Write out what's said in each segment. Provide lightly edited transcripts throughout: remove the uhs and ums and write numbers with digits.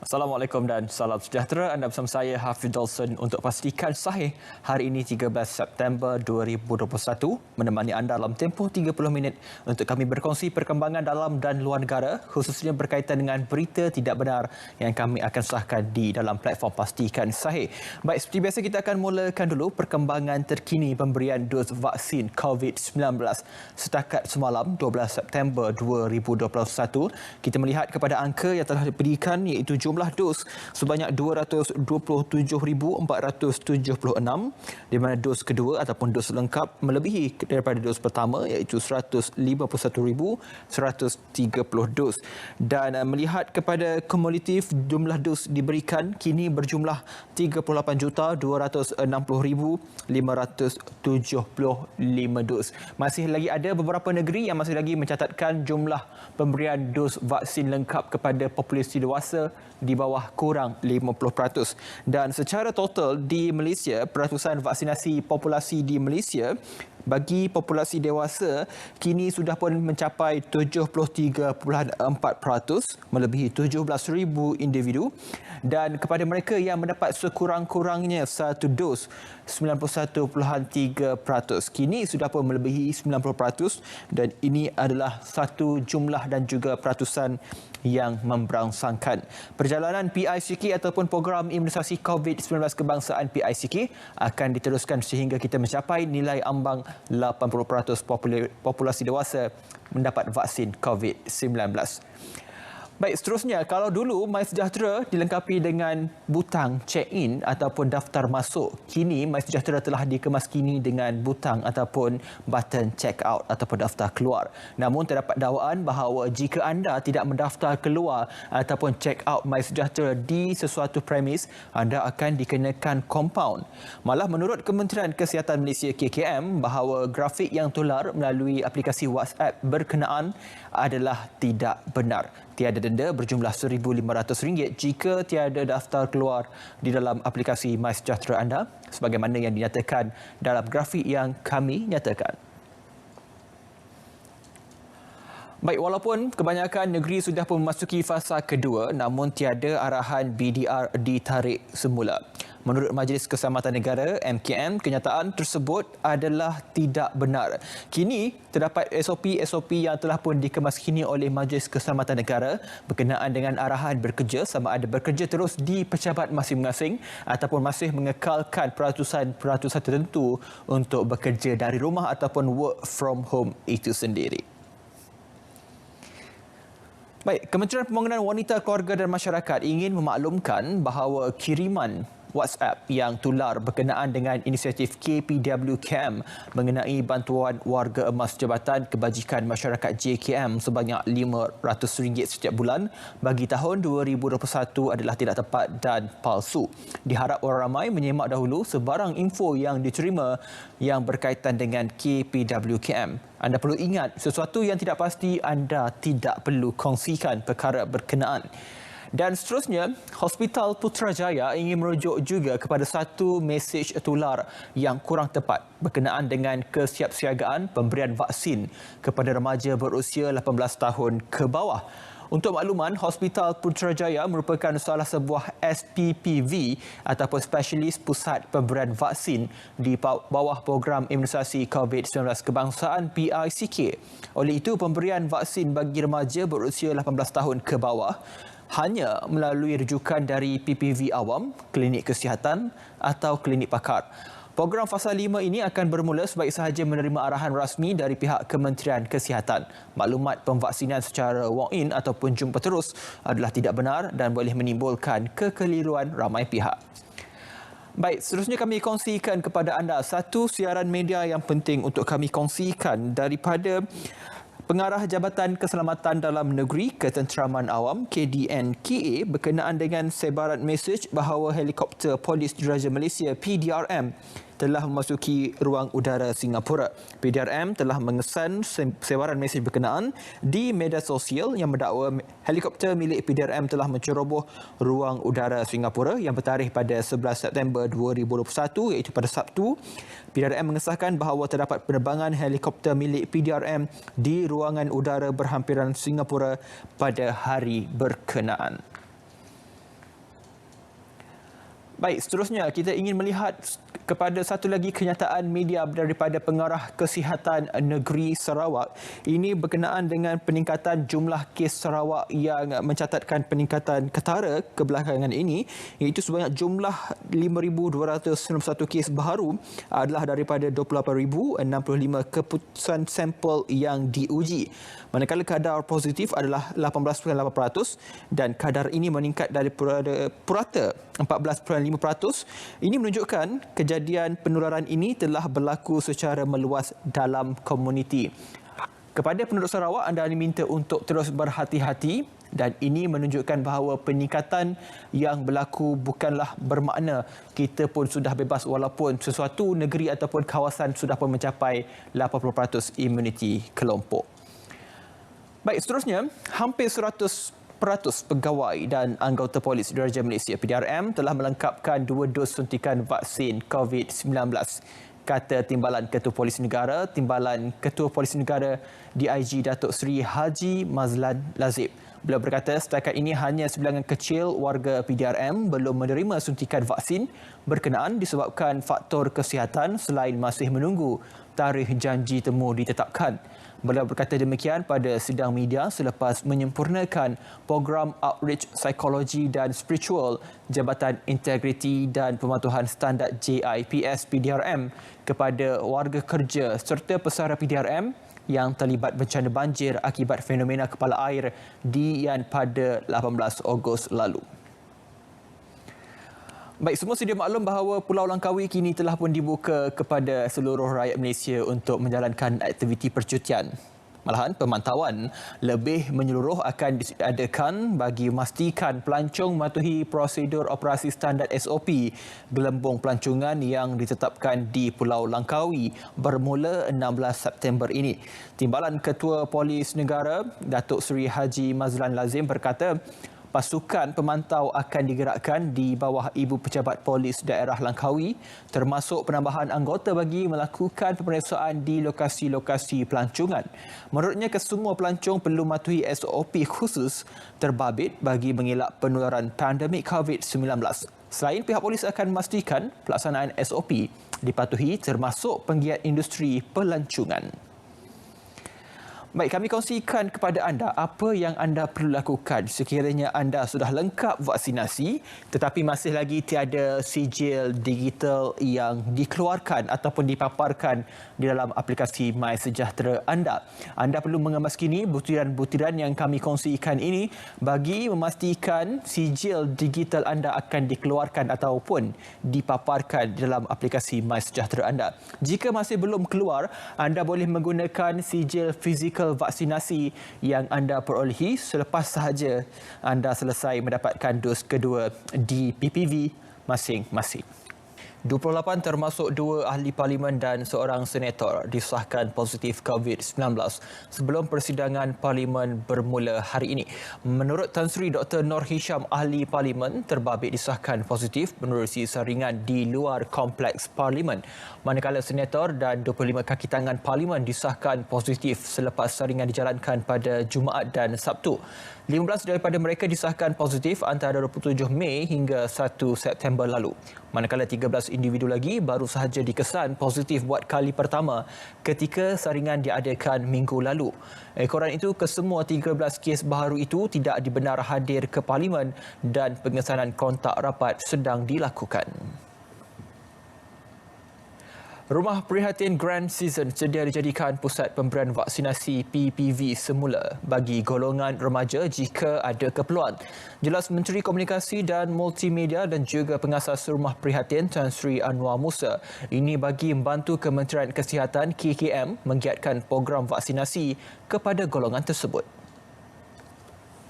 Assalamualaikum dan salam sejahtera. Anda bersama saya Hafiz Dawson untuk pastikan sahih hari ini 13 September 2021 menemani anda dalam tempoh 30 minit untuk kami berkongsi perkembangan dalam dan luar negara khususnya berkaitan dengan berita tidak benar yang kami akan sahkan di dalam platform Pastikan Sahih. Baik, seperti biasa kita akan mulakan dulu perkembangan terkini pemberian dos vaksin COVID-19 setakat semalam 12 September 2021. Kita melihat kepada angka yang telah diberikan iaitu jumlah dos sebanyak 227,476 di mana dos kedua ataupun dos lengkap melebihi daripada dos pertama iaitu 151,130 dos dan melihat kepada kumulatif jumlah dos diberikan kini berjumlah 38,260,575 dos. Masih lagi ada beberapa negeri yang masih lagi mencatatkan jumlah pemberian dos vaksin lengkap kepada populasi dewasa di bawah kurang 50%. Dan secara total di Malaysia, peratusan vaksinasi populasi di Malaysia bagi populasi dewasa kini sudah pun mencapai 73.4%, melebihi 17,000 individu, dan kepada mereka yang mendapat sekurang-kurangnya satu dos 91.3%, kini sudah pun melebihi 90%, dan ini adalah satu jumlah dan juga peratusan yang memberangsangkan. Perjalanan PICK ataupun program imunisasi COVID-19 kebangsaan PICK akan diteruskan sehingga kita mencapai nilai ambang 80% populasi dewasa mendapat vaksin COVID-19. Baik, seterusnya, kalau dulu MySejahtera dilengkapi dengan butang check-in ataupun daftar masuk, kini MySejahtera telah dikemaskini dengan butang ataupun button check-out ataupun daftar keluar. Namun terdapat dakwaan bahawa jika anda tidak mendaftar keluar ataupun check-out MySejahtera di sesuatu premis, anda akan dikenakan kompaun. Malah menurut Kementerian Kesihatan Malaysia KKM bahawa grafik yang tular melalui aplikasi WhatsApp berkenaan adalah tidak benar. Tiada denda berjumlah RM1,500 jika tiada daftar keluar di dalam aplikasi MySejahtera anda sebagaimana yang dinyatakan dalam grafik yang kami nyatakan. Baik, walaupun kebanyakan negeri sudah pun memasuki fasa kedua, namun tiada arahan BDR ditarik semula. Menurut Majlis Keselamatan Negara MKN, kenyataan tersebut adalah tidak benar. Kini terdapat SOP-SOP yang telah pun dikemaskini oleh Majlis Keselamatan Negara berkenaan dengan arahan bekerja, sama ada bekerja terus di pejabat masing-masing ataupun masih mengekalkan peratusan tertentu untuk bekerja dari rumah ataupun work from home itu sendiri. Baik, Kementerian Pembangunan Wanita, Keluarga dan Masyarakat ingin memaklumkan bahawa kiriman WhatsApp yang tular berkenaan dengan inisiatif KPWKM mengenai bantuan warga emas Jabatan Kebajikan Masyarakat JKM sebanyak RM500 setiap bulan bagi tahun 2021 adalah tidak tepat dan palsu. Diharap orang ramai menyemak dahulu sebarang info yang diterima yang berkaitan dengan KPWKM. Anda perlu ingat, sesuatu yang tidak pasti anda tidak perlu kongsikan perkara berkenaan. Dan seterusnya, Hospital Putrajaya ingin merujuk juga kepada satu mesej tular yang kurang tepat berkenaan dengan kesiapsiagaan pemberian vaksin kepada remaja berusia 18 tahun ke bawah. Untuk makluman, Hospital Putrajaya merupakan salah sebuah SPPV ataupun Spesialis Pusat Pemberian Vaksin di bawah program imunisasi COVID-19 kebangsaan PICK. Oleh itu, pemberian vaksin bagi remaja berusia 18 tahun ke bawah hanya melalui rujukan dari PPV awam, klinik kesihatan atau klinik pakar. Program Fasa 5 ini akan bermula sebaik sahaja menerima arahan rasmi dari pihak Kementerian Kesihatan. Maklumat pemvaksinan secara walk-in ataupun jumpa terus adalah tidak benar dan boleh menimbulkan kekeliruan ramai pihak. Baik, seterusnya kami kongsikan kepada anda satu siaran media yang penting untuk kami kongsikan daripada Pengarah Jabatan Keselamatan Dalam Negeri Ketenteraman Awam KDNKA berkenaan dengan sebaran mesej bahawa helikopter Polis Diraja Malaysia PDRM telah memasuki ruang udara Singapura. PDRM telah mengesan sebaran mesej berkenaan di media sosial yang mendakwa helikopter milik PDRM telah menceroboh ruang udara Singapura yang bertarikh pada 11 September 2021 iaitu pada Sabtu. PDRM mengesahkan bahawa terdapat penerbangan helikopter milik PDRM di ruangan udara berhampiran Singapura pada hari berkenaan. Baik, seterusnya kita ingin melihat kepada satu lagi kenyataan media daripada Pengarah Kesihatan Negeri Sarawak. Ini berkenaan dengan peningkatan jumlah kes Sarawak yang mencatatkan peningkatan ketara kebelakangan ini, iaitu sebanyak jumlah 5,291 kes baharu adalah daripada 28,065 keputusan sampel yang diuji. Manakala kadar positif adalah 18.8% dan kadar ini meningkat daripada purata 14.5%. Ini menunjukkan kejadian penularan ini telah berlaku secara meluas dalam komuniti. Kepada penduduk Sarawak, anda diminta untuk terus berhati-hati dan ini menunjukkan bahawa peningkatan yang berlaku bukanlah bermakna kita pun sudah bebas walaupun sesuatu negeri ataupun kawasan sudah pun mencapai 80% imuniti kelompok. Baik, seterusnya, hampir 100% pegawai dan anggota polis Diraja Malaysia PDRM telah melengkapkan 2 dos suntikan vaksin COVID-19. Kata Timbalan Ketua Polis Negara, Timbalan Ketua Polis Negara DIG Datuk Seri Haji Mazlan Lazib. Beliau berkata setakat ini hanya sebilangan kecil warga PDRM belum menerima suntikan vaksin berkenaan disebabkan faktor kesihatan selain masih menunggu tarikh janji temu ditetapkan. Beliau berkata demikian pada sidang media selepas menyempurnakan program outreach psikologi dan spiritual Jabatan Integriti dan Pematuhan Standard JIPS PDRM kepada warga kerja serta pesara PDRM yang terlibat bencana banjir akibat fenomena kepala air di Yan pada 18 Ogos lalu. Baik, semua sedia maklum bahawa Pulau Langkawi kini telah pun dibuka kepada seluruh rakyat Malaysia untuk menjalankan aktiviti percutian. Malahan, pemantauan lebih menyeluruh akan diadakan bagi memastikan pelancong mematuhi prosedur operasi standard SOP gelembung pelancongan yang ditetapkan di Pulau Langkawi bermula 16 September ini. Timbalan Ketua Polis Negara, Datuk Seri Haji Mazlan Lazim berkata, pasukan pemantau akan digerakkan di bawah Ibu Pejabat Polis Daerah Langkawi termasuk penambahan anggota bagi melakukan pemeriksaan di lokasi-lokasi pelancongan. Menurutnya, kesemua pelancong perlu mematuhi SOP khusus terbabit bagi mengelak penularan pandemik COVID-19. Selain pihak polis akan memastikan pelaksanaan SOP dipatuhi termasuk penggiat industri pelancongan. Baik, kami kongsikan kepada anda apa yang anda perlu lakukan sekiranya anda sudah lengkap vaksinasi tetapi masih lagi tiada sijil digital yang dikeluarkan ataupun dipaparkan di dalam aplikasi MySejahtera anda. Anda perlu mengemas-kini butiran-butiran yang kami kongsikan ini bagi memastikan sijil digital anda akan dikeluarkan ataupun dipaparkan di dalam aplikasi MySejahtera anda. Jika masih belum keluar, anda boleh menggunakan sijil fizikal vaksinasi yang anda perolehi selepas sahaja anda selesai mendapatkan dos kedua di PPV masing-masing. 28 termasuk 2 ahli parlimen dan seorang senator disahkan positif COVID-19 sebelum persidangan parlimen bermula hari ini. Menurut Tan Sri Dr. Nur Hisham, ahli parlimen terbabit disahkan positif menerusi saringan di luar kompleks parlimen. Manakala senator dan 25 kaki tangan parlimen disahkan positif selepas saringan dijalankan pada Jumaat dan Sabtu. 15 daripada mereka disahkan positif antara 27 Mei hingga 1 September lalu. Manakala 13 individu lagi baru sahaja dikesan positif buat kali pertama ketika saringan diadakan minggu lalu. Ekoran itu, kesemua 13 kes baharu itu tidak dibenar hadir ke parlimen dan pengesanan kontak rapat sedang dilakukan. Rumah Prihatin Grand Season sedia dijadikan pusat pemberian vaksinasi PPV semula bagi golongan remaja jika ada keperluan. Jelas Menteri Komunikasi dan Multimedia dan juga pengasas Rumah Prihatin Tan Sri Anwar Musa. Ini bagi membantu Kementerian Kesihatan KKM menggiatkan program vaksinasi kepada golongan tersebut.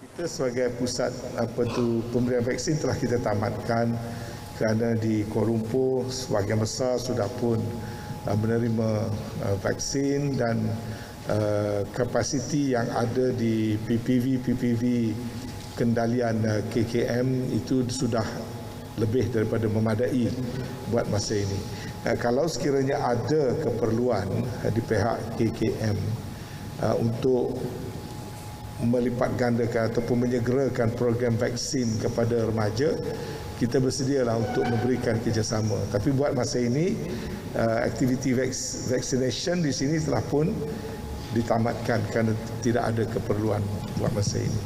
Kita sebagai pusat pemberian vaksin telah kita tamatkan kerana di Kuala Lumpur sebahagian besar sudah pun menerima vaksin dan kapasiti yang ada di PPV kendalian KKM itu sudah lebih daripada memadai buat masa ini. Kalau sekiranya ada keperluan di pihak KKM untuk melipat gandakan ataupun menyegerakan program vaksin kepada remaja, kita bersedialah untuk memberikan kerjasama. Tapi buat masa ini, aktiviti vaccination di sini telah pun ditamatkan kerana tidak ada keperluan buat masa ini.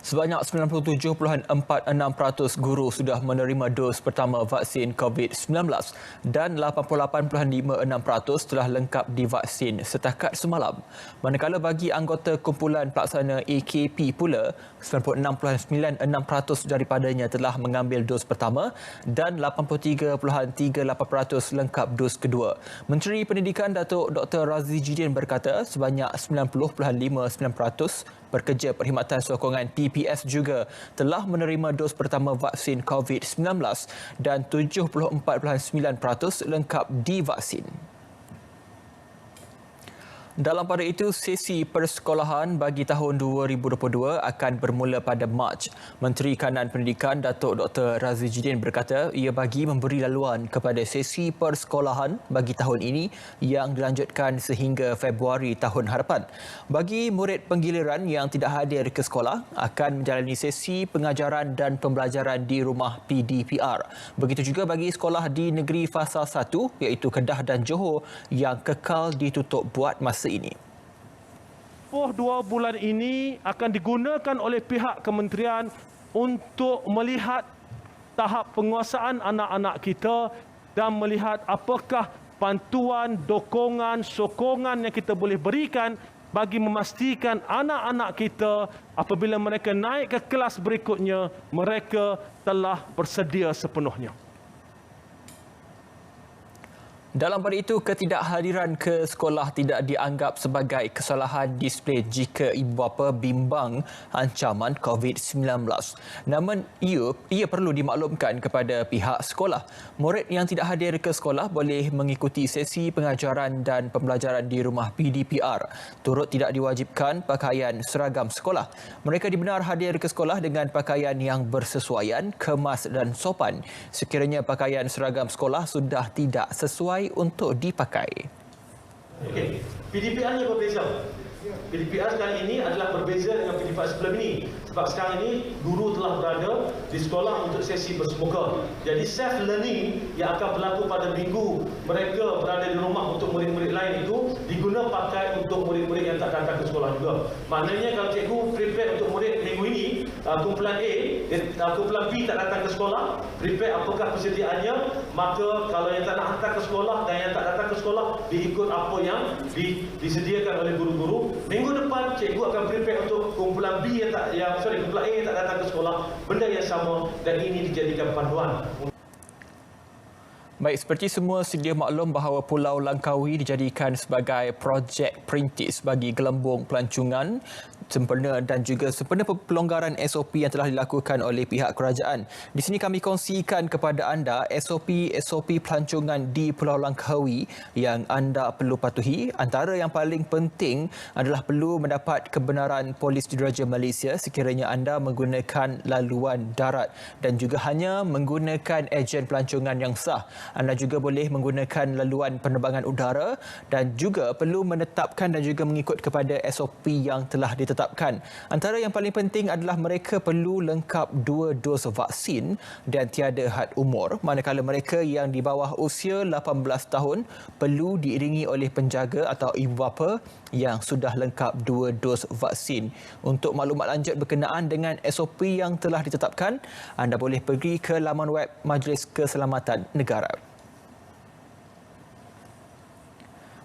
Sebanyak 97.46% guru sudah menerima dos pertama vaksin COVID-19 dan 88.56% telah lengkap divaksin setakat semalam. Manakala bagi anggota kumpulan pelaksana AKP pula, 96.96% daripadanya telah mengambil dos pertama dan 83.38% lengkap dos kedua. Menteri Pendidikan Datuk Dr. Razi Jidin berkata sebanyak 90.59% pekerja perkhidmatan sokongan PPS juga telah menerima dos pertama vaksin COVID-19 dan 74.9% lengkap divaksin. Dalam pada itu, sesi persekolahan bagi tahun 2022 akan bermula pada Mac. Menteri Kanan Pendidikan Datuk Dr. Razi Jidin berkata ia bagi memberi laluan kepada sesi persekolahan bagi tahun ini yang dilanjutkan sehingga Februari tahun hadapan. Bagi murid penggiliran yang tidak hadir ke sekolah, akan menjalani sesi pengajaran dan pembelajaran di rumah PDPR. Begitu juga bagi sekolah di negeri fasa 1 iaitu Kedah dan Johor yang kekal ditutup buat masa ini. 2 bulan ini akan digunakan oleh pihak kementerian untuk melihat tahap penguasaan anak-anak kita dan melihat apakah bantuan, dokongan, sokongan yang kita boleh berikan bagi memastikan anak-anak kita apabila mereka naik ke kelas berikutnya, mereka telah bersedia sepenuhnya. Dalam pada itu, ketidakhadiran ke sekolah tidak dianggap sebagai kesalahan disiplin jika ibu bapa bimbang ancaman COVID-19. Namun, ia perlu dimaklumkan kepada pihak sekolah. Murid yang tidak hadir ke sekolah boleh mengikuti sesi pengajaran dan pembelajaran di rumah PDPR. Turut tidak diwajibkan pakaian seragam sekolah. Mereka dibenar hadir ke sekolah dengan pakaian yang bersesuaian, kemas dan sopan. Sekiranya pakaian seragam sekolah sudah tidak sesuai untuk dipakai. Okey, PDPR-nya berbeza. PDPR sekarang ini adalah berbeza dengan PDPR sebelum ini. Sebab sekarang ini guru telah berada di sekolah untuk sesi bersemuka. Jadi self learning yang akan berlaku pada minggu mereka berada di rumah untuk murid-murid lain itu diguna pakai untuk murid-murid yang tak datang ke sekolah juga. Maknanya kalau cikgu prepare untuk murid minggu ini, kumpulan A, kumpulan B tak datang ke sekolah, prepare apakah persediaannya, maka kalau yang tak nak hantar ke sekolah dan yang tak datang ke sekolah diikut apa yang disediakan oleh guru-guru. Minggu depan cikgu akan prepare untuk kumpulan B kumpulan A yang tak datang ke sekolah, benda yang sama, dan ini dijadikan panduan. Baik, seperti semua sedia maklum bahawa Pulau Langkawi dijadikan sebagai projek perintis bagi gelembung pelancongan sempena dan juga sempena pelonggaran SOP yang telah dilakukan oleh pihak kerajaan. Di sini kami kongsikan kepada anda SOP pelancongan di Pulau Langkawi yang anda perlu patuhi. Antara yang paling penting adalah perlu mendapat kebenaran Polis Diraja Malaysia sekiranya anda menggunakan laluan darat dan juga hanya menggunakan ejen pelancongan yang sah. Anda juga boleh menggunakan laluan penerbangan udara dan juga perlu menetapkan dan juga mengikut kepada SOP yang telah ditetapkan. Antara yang paling penting adalah mereka perlu lengkap 2 dos vaksin dan tiada had umur, manakala mereka yang di bawah usia 18 tahun perlu diiringi oleh penjaga atau ibu bapa yang sudah lengkap 2 dos vaksin. Untuk maklumat lanjut berkenaan dengan SOP yang telah ditetapkan, anda boleh pergi ke laman web Majlis Keselamatan Negara.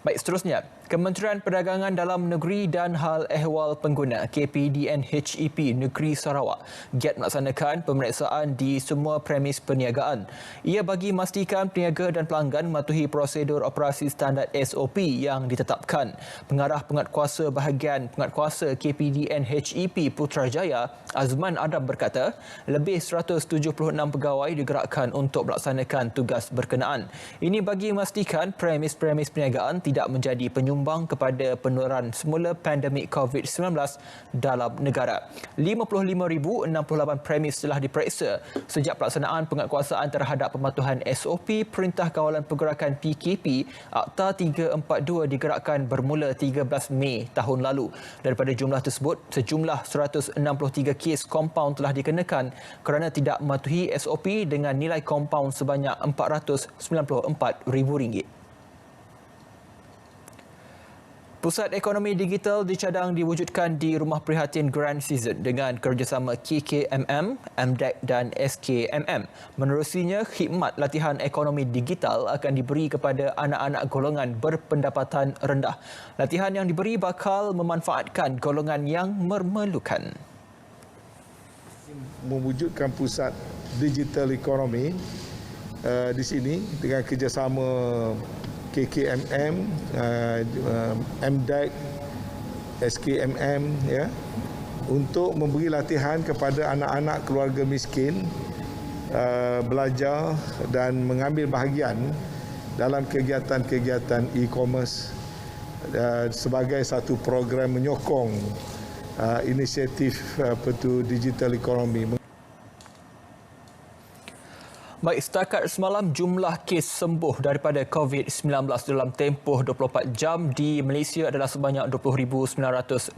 Baik, seterusnya, Kementerian Perdagangan Dalam Negeri dan Hal Ehwal Pengguna KPDNHEP Negeri Sarawak giat melaksanakan pemeriksaan di semua premis perniagaan. Ia bagi memastikan peniaga dan pelanggan mematuhi prosedur operasi standard SOP yang ditetapkan. Pengarah Penguatkuasa Bahagian Penguatkuasa KPDNHEP Putrajaya, Azman Adam berkata, lebih 176 pegawai digerakkan untuk melaksanakan tugas berkenaan. Ini bagi memastikan premis-premis perniagaan tidak menjadi penyumbang menyumbang kepada penurunan semula pandemik COVID-19 dalam negara. 55,068 premis telah diperiksa sejak pelaksanaan penguatkuasaan terhadap pematuhan SOP Perintah Kawalan Pergerakan PKP Akta 342 digerakkan bermula 13 Mei tahun lalu. Daripada jumlah tersebut, sejumlah 163 kes kompaun telah dikenakan kerana tidak mematuhi SOP dengan nilai kompaun sebanyak RM494,000. Pusat Ekonomi Digital dicadang diwujudkan di Rumah Prihatin Grand Season dengan kerjasama KKMM, MDEC dan SKMM. Menerusinya, khidmat latihan ekonomi digital akan diberi kepada anak-anak golongan berpendapatan rendah. Latihan yang diberi bakal memanfaatkan golongan yang memerlukan. Mewujudkan pusat digital ekonomi di sini dengan kerjasama KKMM, MDEC, SKMM ya, untuk memberi latihan kepada anak-anak keluarga miskin belajar dan mengambil bahagian dalam kegiatan-kegiatan e-commerce sebagai satu program menyokong inisiatif digital ekonomi. Baik, setakat semalam jumlah kes sembuh daripada COVID-19 dalam tempoh 24 jam di Malaysia adalah sebanyak 20,980,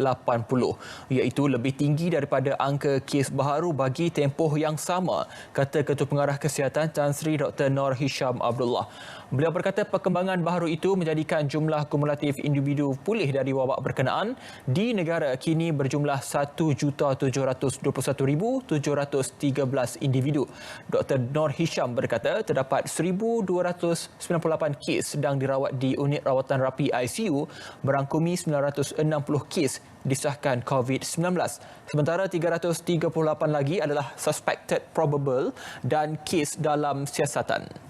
iaitu lebih tinggi daripada angka kes baharu bagi tempoh yang sama, kata Ketua Pengarah Kesihatan Tan Sri Dr. Noor Hisham Abdullah. Beliau berkata perkembangan baharu itu menjadikan jumlah kumulatif individu pulih dari wabak berkenaan di negara kini berjumlah 1,721,713 individu. Dr. Noor Hisham berkata terdapat 1,298 kes sedang dirawat di unit rawatan rapi ICU, merangkumi 960 kes disahkan COVID-19. Sementara 338 lagi adalah suspected probable dan kes dalam siasatan.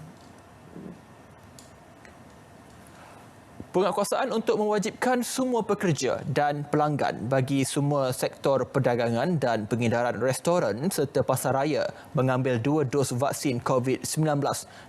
Penguatkuasaan untuk mewajibkan semua pekerja dan pelanggan bagi semua sektor perdagangan dan pengedaran restoran serta pasaraya mengambil 2 dos vaksin COVID-19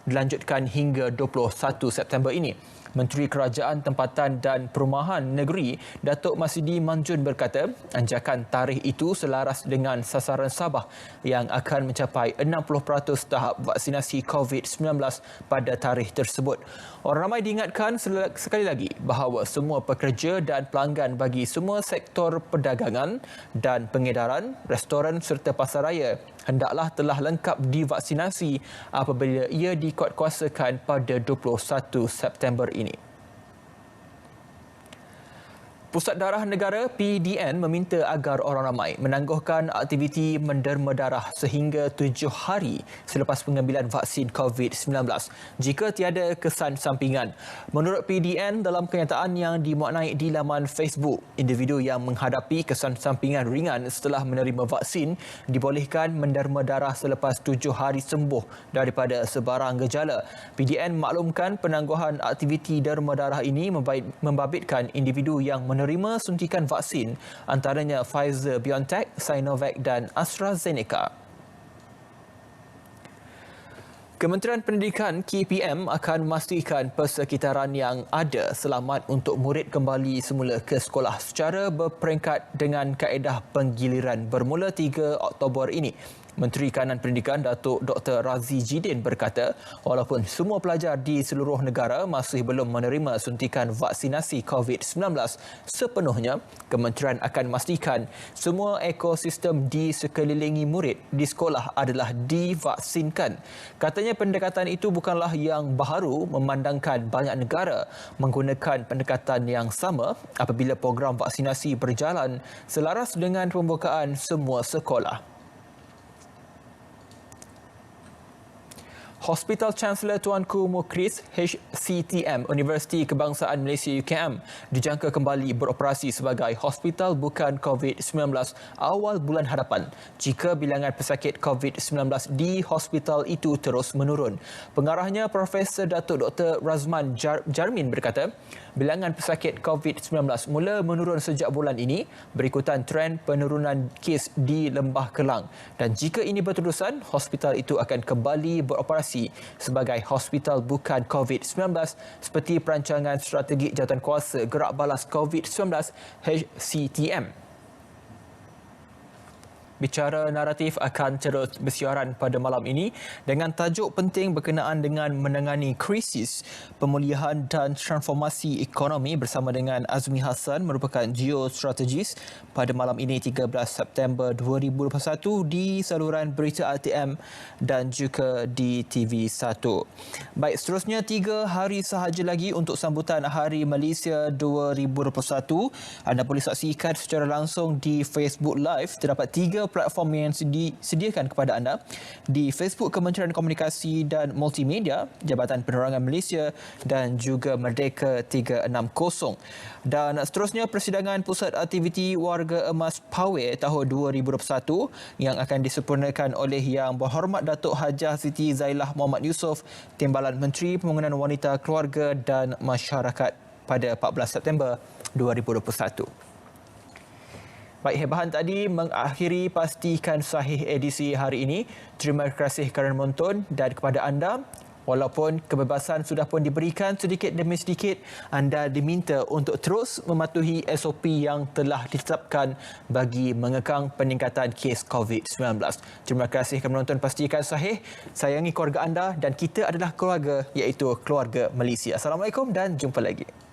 dilanjutkan hingga 21 September ini. Menteri Kerajaan Tempatan dan Perumahan Negeri Datuk Masidi Manjun berkata anjakan tarikh itu selaras dengan sasaran Sabah yang akan mencapai 60% tahap vaksinasi COVID-19 pada tarikh tersebut. Orang ramai diingatkan sekali lagi bahawa semua pekerja dan pelanggan bagi semua sektor perdagangan dan pengedaran, restoran serta pasaraya hendaklah telah lengkap divaksinasi apabila ia dikuatkuasakan pada 21 September ini. Pusat Darah Negara PDN meminta agar orang ramai menangguhkan aktiviti menderma darah sehingga 7 hari selepas pengambilan vaksin COVID-19 jika tiada kesan sampingan. Menurut PDN, dalam kenyataan yang dimuatnaik di laman Facebook, individu yang menghadapi kesan sampingan ringan setelah menerima vaksin dibolehkan menderma darah selepas 7 hari sembuh daripada sebarang gejala. PDN maklumkan penangguhan aktiviti derma darah ini membabitkan individu yang menerima suntikan vaksin antaranya Pfizer-BioNTech, Sinovac dan AstraZeneca. Kementerian Pendidikan KPM akan memastikan persekitaran yang ada selamat untuk murid kembali semula ke sekolah secara berperingkat dengan kaedah penggiliran bermula 3 Oktober ini. Menteri Kanan Pendidikan Datuk Dr. Razi Jidin berkata, walaupun semua pelajar di seluruh negara masih belum menerima suntikan vaksinasi COVID-19 sepenuhnya, kementerian akan memastikan semua ekosistem di sekelilingi murid di sekolah adalah divaksinkan. Katanya pendekatan itu bukanlah yang baharu memandangkan banyak negara menggunakan pendekatan yang sama apabila program vaksinasi berjalan selaras dengan pembukaan semua sekolah. Hospital Chancellor Tuanku Mukhris HCTM Universiti Kebangsaan Malaysia UKM dijangka kembali beroperasi sebagai hospital bukan COVID-19 awal bulan hadapan jika bilangan pesakit COVID-19 di hospital itu terus menurun. Pengarahnya Profesor Datuk Dr. Razman Jarmin berkata, bilangan pesakit COVID-19 mula menurun sejak bulan ini berikutan trend penurunan kes di Lembah Kelang dan jika ini berterusan, hospital itu akan kembali beroperasi transformasi sebagai hospital bukan COVID-19 seperti perancangan strategi jawatankuasa gerak balas COVID-19 HCTM. Bicara naratif akan terus bersiaran pada malam ini dengan tajuk penting berkenaan dengan menangani krisis, pemulihan dan transformasi ekonomi bersama dengan Azmi Hassan merupakan geostrategis pada malam ini 13 September 2021 di saluran berita RTM dan juga di TV1. Baik, seterusnya 3 hari sahaja lagi untuk sambutan Hari Malaysia 2021. Anda boleh saksikan secara langsung di Facebook Live. Terdapat 3 platform yang disediakan kepada anda di Facebook Kementerian Komunikasi dan Multimedia, Jabatan Penerangan Malaysia dan juga Merdeka 360. Dan seterusnya persidangan Pusat Aktiviti Warga Emas Pawai tahun 2021 yang akan disempurnakan oleh Yang Berhormat Datuk Hajah Siti Zailah Muhammad Yusof, Timbalan Menteri Pembangunan Wanita, Keluarga dan Masyarakat pada 14 September 2021. Baik, hebahan tadi mengakhiri Pastikan Sahih edisi hari ini. Terima kasih kerana menonton dan kepada anda, walaupun kebebasan sudah pun diberikan sedikit demi sedikit, anda diminta untuk terus mematuhi SOP yang telah ditetapkan bagi mengekang peningkatan kes COVID-19. Terima kasih kerana menonton Pastikan Sahih. Sayangi keluarga anda dan kita adalah keluarga, iaitu keluarga Malaysia. Assalamualaikum dan jumpa lagi.